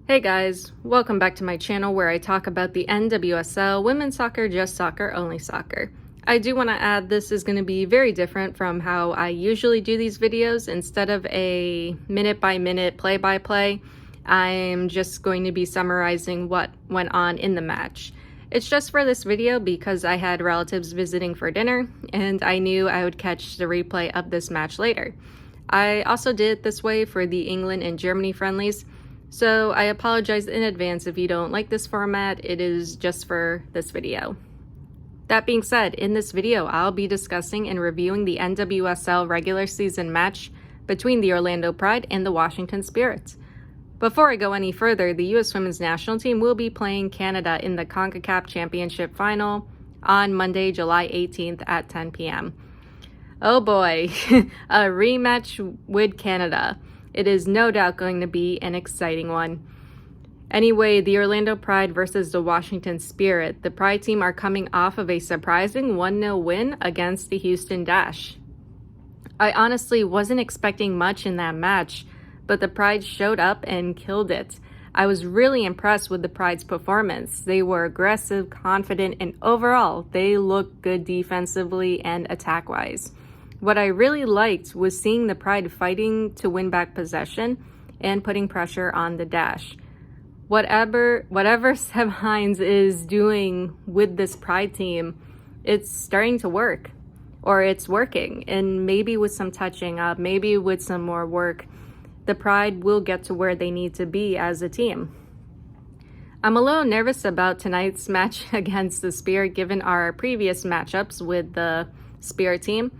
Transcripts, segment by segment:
Hey guys, welcome back to my channel where I talk about the NWSL, women's soccer, just soccer, only soccer. I do want to add this is going to be very different from how I usually do these videos. Instead of a minute-by-minute play-by-play, I'm just going to be summarizing what went on in the match. It's just for this video because I had relatives visiting for dinner and I knew I would catch the replay of this match later. I also did it this way for the England and Germany friendlies. So I apologize in advance if you don't like this format. It is just for this video. That being said, in this video, I'll be discussing and reviewing the NWSL regular season match between the Orlando Pride and the Washington Spirit. Before I go any further, the U.S. Women's National Team will be playing Canada in the CONCACAF Championship Final on Monday, July 18th at 10 p.m. Oh boy, a rematch with Canada. It is no doubt going to be an exciting one. Anyway, the Orlando Pride versus the Washington Spirit. The Pride team are coming off of a surprising 1-0 win against the Houston Dash. I honestly wasn't expecting much in that match, but the Pride showed up and killed it. I was really impressed with the Pride's performance. They were aggressive, confident, and overall, they looked good defensively and attack-wise. What I really liked was seeing the Pride fighting to win back possession and putting pressure on the Dash. Whatever Seb Hines is doing with this Pride team, it's starting to work, or it's working, and maybe with some touching up, maybe with some more work, the Pride will get to where they need to be as a team. I'm a little nervous about tonight's match against the Spirit given our previous matchups with the Spirit team.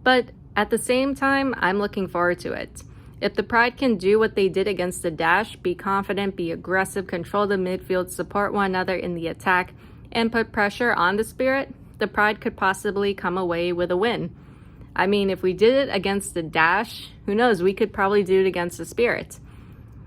But at the same time, I'm looking forward to it. If the Pride can do what they did against the Dash, be confident, be aggressive, control the midfield, support one another in the attack, and put pressure on the Spirit, the Pride could possibly come away with a win. I mean, if we did it against the Dash, who knows, we could probably do it against the Spirit.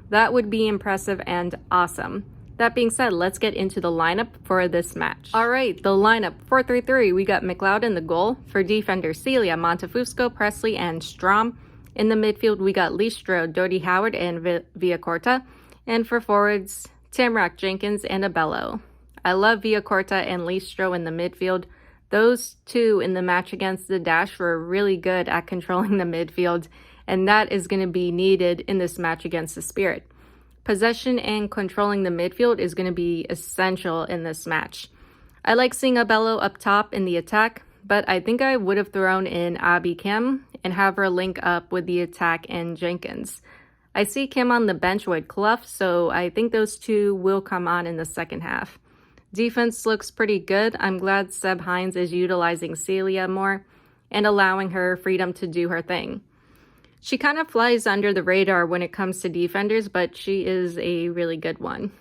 That would be impressive and awesome. That being said, let's get into the lineup for this match. All right, the lineup, 4-3-3. We got McLeod in the goal. For defenders, Celia, Montefusco, Presley, and Strom. In the midfield, we got Listro, Dodie Howard, and Villacorta. And for forwards, Tamarack, Jenkins, and Abello. I love Villacorta and Listro in the midfield. Those two in the match against the Dash were really good at controlling the midfield, and that is going to be needed in this match against the Spirit. Possession and controlling the midfield is going to be essential in this match. I like seeing Abello up top in the attack, but I think I would have thrown in Abby Kim and have her link up with the attack and Jenkins. I see Kim on the bench with Clough, so I think those two will come on in the second half. Defense looks pretty good. I'm glad Seb Hines is utilizing Celia more and allowing her freedom to do her thing. She kind of flies under the radar when it comes to defenders, but she is a really good one.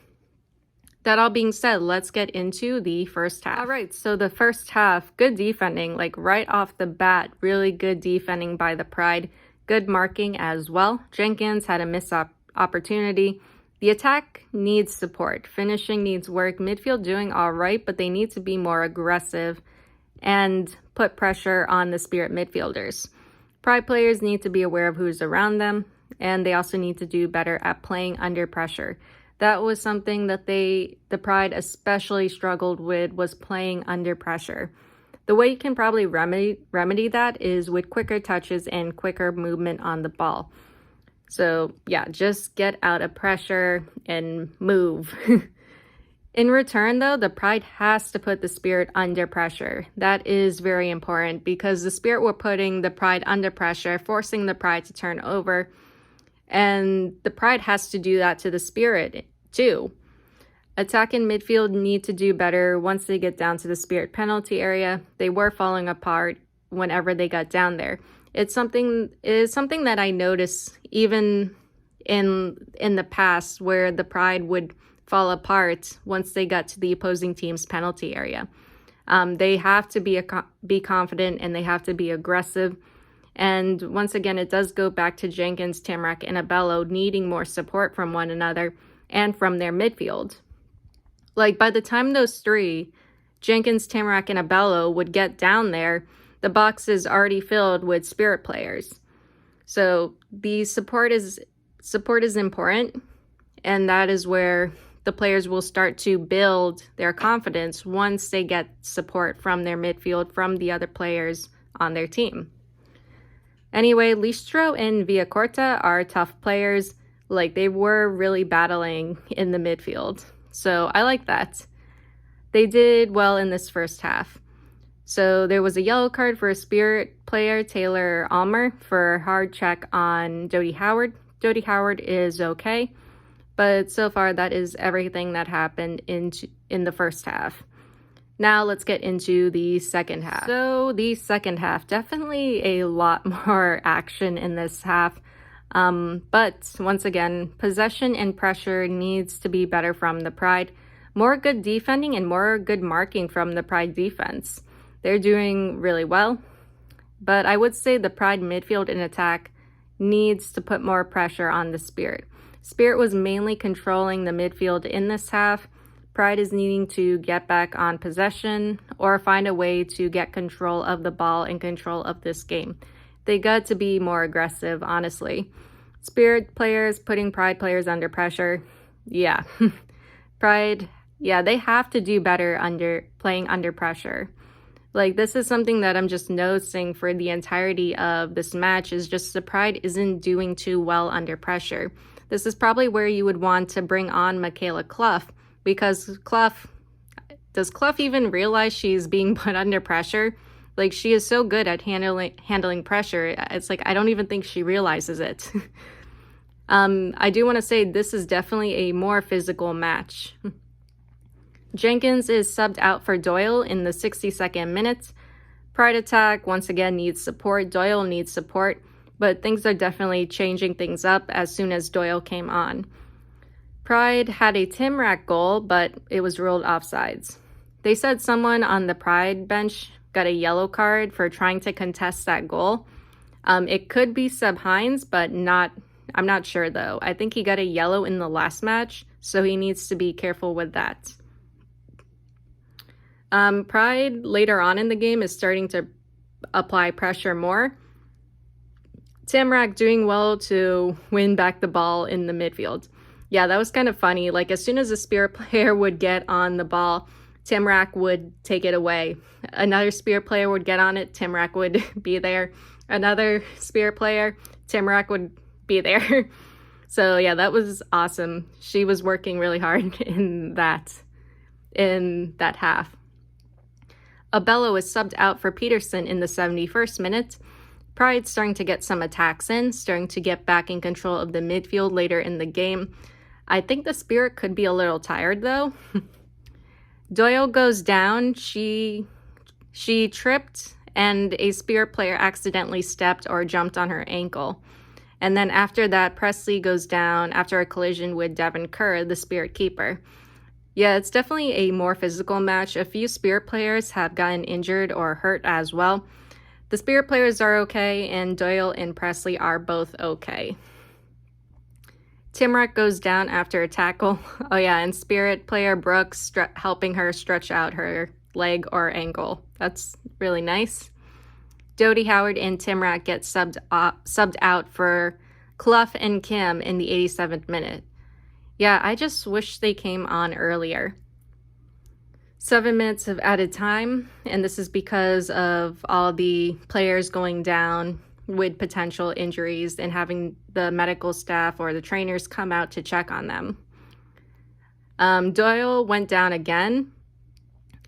That all being said, let's get into the first half. All right, so the first half, good defending, like right off the bat, really good defending by the Pride. Good marking as well. Jenkins had a missed opportunity. The attack needs support. Finishing needs work. Midfield doing all right, but they need to be more aggressive and put pressure on the Spirit midfielders. Pride players need to be aware of who's around them, and they also need to do better at playing under pressure. That was something that the Pride especially struggled with, was playing under pressure. The way you can probably remedy that is with quicker touches and quicker movement on the ball. So yeah, just get out of pressure and move. In return, though, the Pride has to put the Spirit under pressure. That is very important because the Spirit were putting the Pride under pressure, forcing the Pride to turn over. And the Pride has to do that to the Spirit, too. Attack and midfield need to do better once they get down to the Spirit penalty area. They were falling apart whenever they got down there. It is something that I noticed even in the past where the Pride would fall apart once they got to the opposing team's penalty area. They have to be confident and they have to be aggressive. And once again, it does go back to Jenkins, Tamarack, and Abello needing more support from one another and from their midfield. Like by the time those three, Jenkins, Tamarack, and Abello would get down there, the box is already filled with Spirit players. So the support is important. and that is where the players will start to build their confidence once they get support from their midfield, from the other players on their team. Anyway, Listro and Villacorta are tough players. Like, they were really battling in the midfield. So I like that. They did well in this first half. So there was a yellow card for a Spirit player, Taylor Almer, for a hard check on Jody Howard. Jody Howard is okay, but so far that is everything that happened in the first half. Now let's get into the second half. So the second half, definitely a lot more action in this half. But once again, possession and pressure needs to be better from the Pride. More good defending and more good marking from the Pride defense. They're doing really well, but I would say the Pride midfield and attack needs to put more pressure on the Spirit. Spirit was mainly controlling the midfield in this half. Pride is needing to get back on possession or find a way to get control of the ball and control of this game. They got to be more aggressive, honestly. Spirit players putting Pride players under pressure. Yeah. Pride, yeah, they have to do better playing under pressure. Like, this is something that I'm just noticing for the entirety of this match, is just the Pride isn't doing too well under pressure. This is probably where you would want to bring on Michaela Clough, because does Clough even realize she's being put under pressure? Like, she is so good at handling pressure. It's like, I don't even think she realizes it. I do want to say this is definitely a more physical match. Jenkins is subbed out for Doyle in the 62nd minute. Pride attack once again needs support. Doyle needs support, but things are definitely changing things up as soon as Doyle came on. Pride had a Timrak goal, but it was ruled offsides. They said someone on the Pride bench got a yellow card for trying to contest that goal. It could be Seb Hines, but I'm not sure though. I think he got a yellow in the last match, so he needs to be careful with that. Pride later on in the game is starting to apply pressure more. Timrak doing well to win back the ball in the midfield. Yeah, that was kind of funny. Like, as soon as a Spirit player would get on the ball, Timrak would take it away. Another Spirit player would get on it, Timrak would be there. Another Spirit player, Timrak would be there. So yeah, that was awesome. She was working really hard in that half. Abello is subbed out for Peterson in the 71st minute. Pride starting to get some attacks in, starting to get back in control of the midfield later in the game. I think the Spirit could be a little tired though. Doyle goes down. She tripped and a Spirit player accidentally stepped or jumped on her ankle. And then after that, Presley goes down after a collision with Devin Kerr, the Spirit keeper. Yeah, it's definitely a more physical match. A few Spirit players have gotten injured or hurt as well. The Spirit players are okay, and Doyle and Presley are both okay. Timrak goes down after a tackle. Oh yeah, and Spirit player Brooks helping her stretch out her leg or ankle. That's really nice. Jody Howard and Timrak get subbed out for Clough and Kim in the 87th minute. Yeah, I just wish they came on earlier. 7 minutes of added time, and this is because of all the players going down with potential injuries and having the medical staff or the trainers come out to check on them. Doyle went down again,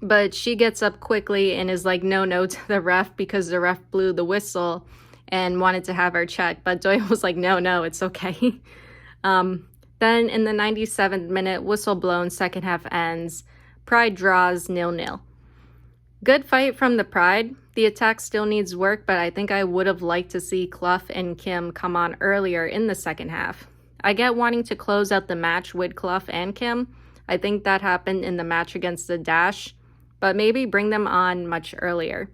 but she gets up quickly and is like, no to the ref, because the ref blew the whistle and wanted to have her checked. But Doyle was like, no, it's okay. Then in the 97th minute, whistle blown, second half ends. Pride draws 0-0. Good fight from the Pride. The attack still needs work, but I think I would have liked to see Clough and Kim come on earlier in the second half. I get wanting to close out the match with Clough and Kim. I think that happened in the match against the Dash, but maybe bring them on much earlier.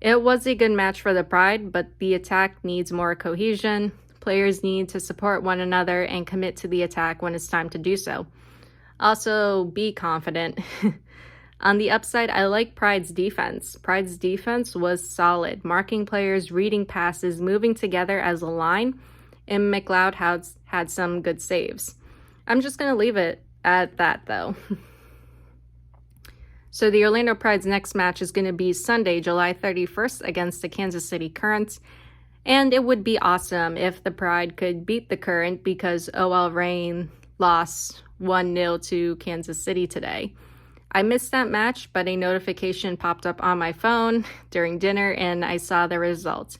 It was a good match for the Pride, but the attack needs more cohesion. Players need to support one another and commit to the attack when it's time to do so. Also, be confident. On the upside, I like Pride's defense. Pride's defense was solid, marking players, reading passes, moving together as a line, and McLeod had some good saves. I'm just going to leave it at that, though. So the Orlando Pride's next match is going to be Sunday, July 31st against the Kansas City Current. And it would be awesome if the Pride could beat the Current because OL Reign lost 1-0 to Kansas City today. I missed that match, but a notification popped up on my phone during dinner and I saw the result.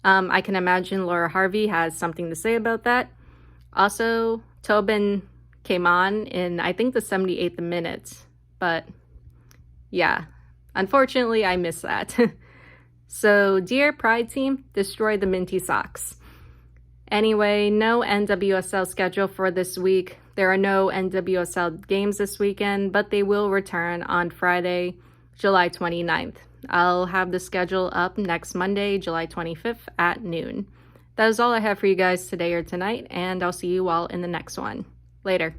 I can imagine Laura Harvey has something to say about that. Also, Tobin came on in, I think, the 78th minute, but yeah, unfortunately, I missed that. So, dear Pride team, destroy the Minty Socks. Anyway, no NWSL schedule for this week. There are no NWSL games this weekend, but they will return on Friday, July 29th. I'll have the schedule up next Monday, July 25th at noon. That is all I have for you guys today or tonight, and I'll see you all in the next one. Later.